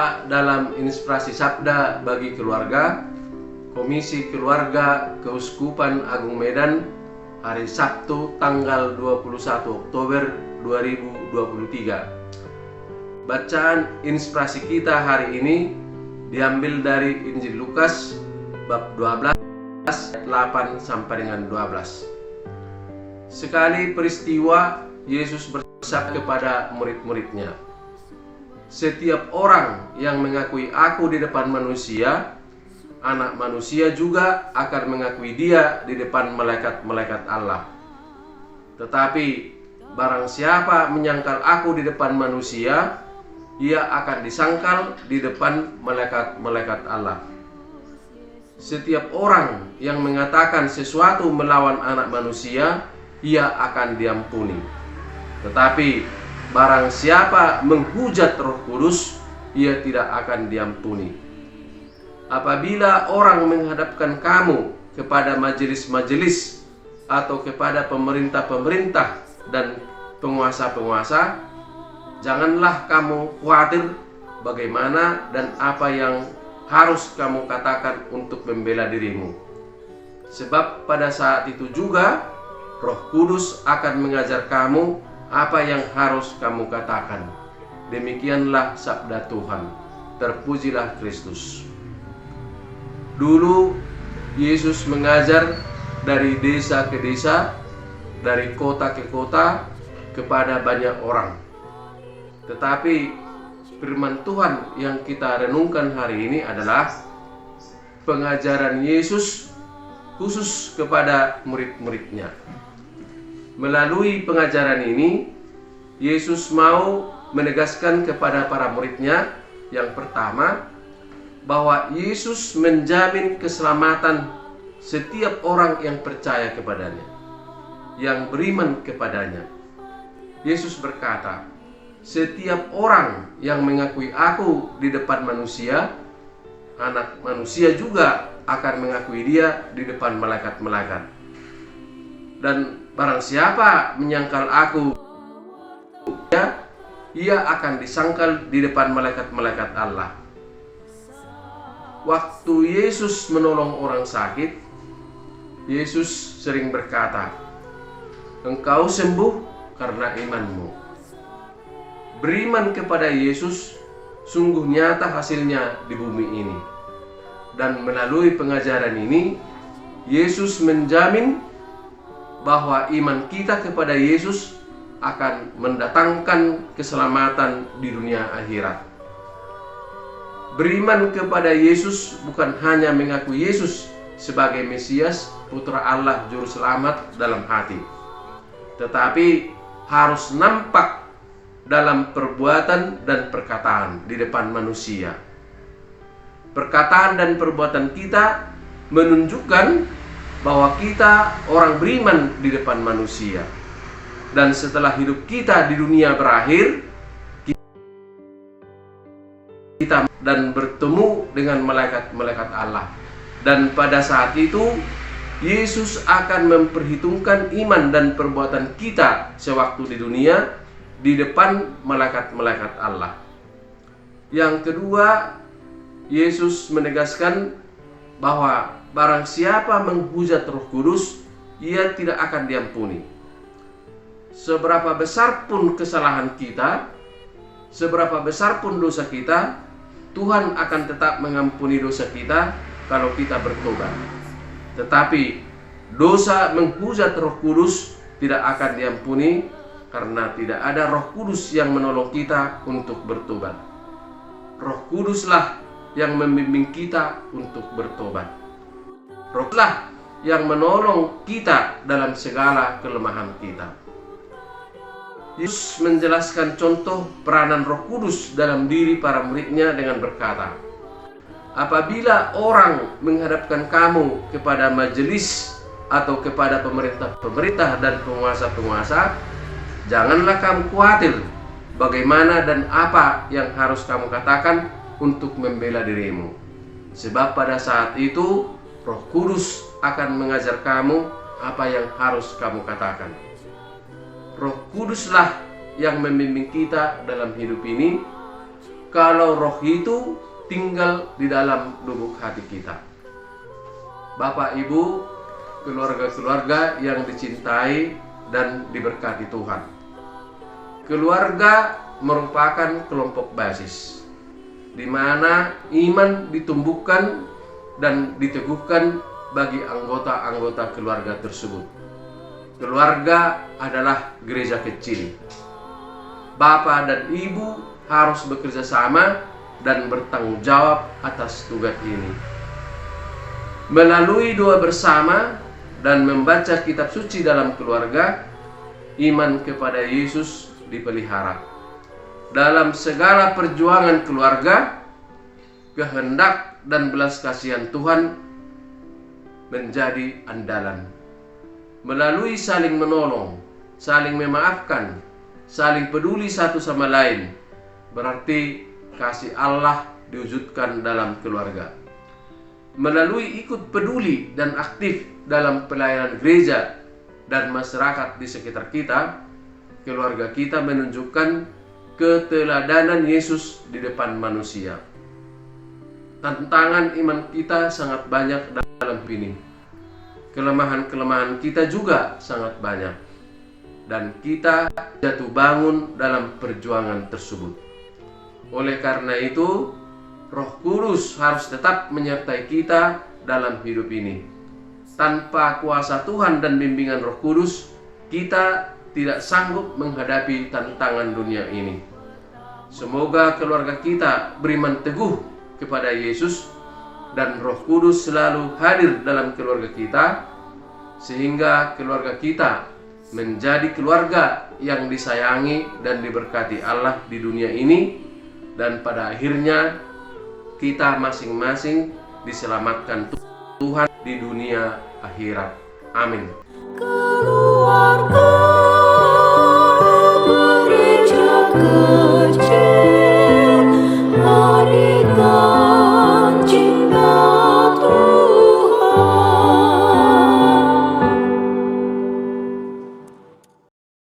Jumpa dalam Inspirasi Sabda bagi Keluarga, Komisi Keluarga Keuskupan Agung Medan, hari Sabtu tanggal 21 Oktober 2023. Bacaan inspirasi kita hari ini diambil dari Injil Lukas bab 12 ayat 8 sampai dengan 12. Sekali peristiwa Yesus bersabda kepada murid-muridnya, "Setiap orang yang mengakui aku di depan manusia, Anak Manusia juga akan mengakui dia di depan malaikat-malaikat Allah. Tetapi barang siapa menyangkal aku di depan manusia, ia akan disangkal di depan malaikat-malaikat Allah. Setiap orang yang mengatakan sesuatu melawan Anak Manusia, ia akan diampuni. Tetapi barang siapa menghujat Roh Kudus, ia tidak akan diampuni. Apabila orang menghadapkan kamu kepada majelis-majelis atau kepada pemerintah-pemerintah dan penguasa-penguasa, janganlah kamu khawatir bagaimana dan apa yang harus kamu katakan untuk membela dirimu. Sebab pada saat itu juga Roh Kudus akan mengajar kamu apa yang harus kamu katakan." Demikianlah sabda Tuhan. Terpujilah Kristus. Dulu Yesus mengajar dari desa ke desa, dari kota ke kota, kepada banyak orang. Tetapi firman Tuhan yang kita renungkan hari ini adalah pengajaran Yesus khusus kepada murid-muridnya. Melalui pengajaran ini, Yesus mau menegaskan kepada para muridnya yang pertama, bahwa Yesus menjamin keselamatan setiap orang yang percaya kepadanya, yang beriman kepadanya. Yesus berkata, "Setiap orang yang mengakui aku di depan manusia, Anak Manusia juga akan mengakui dia di depan malaikat-malaikat. Dan barang siapa menyangkal aku, ia akan disangkal di depan malaikat-malaikat Allah." Waktu Yesus menolong orang sakit, Yesus sering berkata, "Engkau sembuh karena imanmu." Beriman kepada Yesus sungguh nyata hasilnya di bumi ini. Dan melalui pengajaran ini, Yesus menjamin bahwa iman kita kepada Yesus akan mendatangkan keselamatan di dunia akhirat. Beriman kepada Yesus bukan hanya mengaku Yesus sebagai Mesias, Putra Allah Juru Selamat dalam hati, tetapi harus nampak dalam perbuatan dan perkataan di depan manusia. Perkataan dan perbuatan kita menunjukkan bahwa kita orang beriman di depan manusia. Dan setelah hidup kita di dunia berakhir, kita dan bertemu dengan malaikat-malaikat Allah. Dan pada saat itu, Yesus akan memperhitungkan iman dan perbuatan kita sewaktu di dunia di depan malaikat-malaikat Allah. Yang kedua, Yesus menegaskan bahwa barang siapa menghujat Roh Kudus, ia tidak akan diampuni. Seberapa besar pun kesalahan kita, seberapa besar pun dosa kita, Tuhan akan tetap mengampuni dosa kita kalau kita bertobat. Tetapi dosa menghujat Roh Kudus tidak akan diampuni karena tidak ada Roh Kudus yang menolong kita untuk bertobat. Roh Kuduslah yang membimbing kita untuk bertobat. Rohlah yang menolong kita dalam segala kelemahan kita. Yesus menjelaskan contoh peranan Roh Kudus dalam diri para muridnya dengan berkata, "Apabila orang menghadapkan kamu kepada majelis atau kepada pemerintah-pemerintah dan penguasa-penguasa, janganlah kamu khawatir bagaimana dan apa yang harus kamu katakan untuk membela dirimu. Sebab pada saat itu Roh Kudus akan mengajar kamu apa yang harus kamu katakan." Roh Kuduslah yang membimbing kita dalam hidup ini kalau roh itu tinggal di dalam lubuk hati kita. Bapak, Ibu, keluarga-keluarga yang dicintai dan diberkati Tuhan. Keluarga merupakan kelompok basis di mana iman ditumbuhkan dan diteguhkan bagi anggota-anggota keluarga tersebut. Keluarga adalah gereja kecil. Bapak dan Ibu harus bekerja sama dan bertanggung jawab atas tugas ini. Melalui doa bersama dan membaca kitab suci dalam keluarga, iman kepada Yesus dipelihara. Dalam segala perjuangan keluarga, kehendak dan belas kasihan Tuhan menjadi andalan. Melalui saling menolong, saling memaafkan, saling peduli satu sama lain, berarti kasih Allah diwujudkan dalam keluarga. Melalui ikut peduli dan aktif dalam pelayanan gereja dan masyarakat di sekitar kita, keluarga kita menunjukkan keteladanan Yesus di depan manusia. Tantangan iman kita sangat banyak dalam ini. Kelemahan-kelemahan kita juga sangat banyak. Dan kita jatuh bangun dalam perjuangan tersebut. Oleh karena itu, Roh Kudus harus tetap menyertai kita dalam hidup ini. Tanpa kuasa Tuhan dan bimbingan Roh Kudus, kita tidak sanggup menghadapi tantangan dunia ini. Semoga keluarga kita beriman teguh kepada Yesus dan Roh Kudus selalu hadir dalam keluarga kita, sehingga keluarga kita menjadi keluarga yang disayangi dan diberkati Allah di dunia ini, dan pada akhirnya kita masing-masing diselamatkan Tuhan di dunia akhirat. Amin. Keluarga Gereja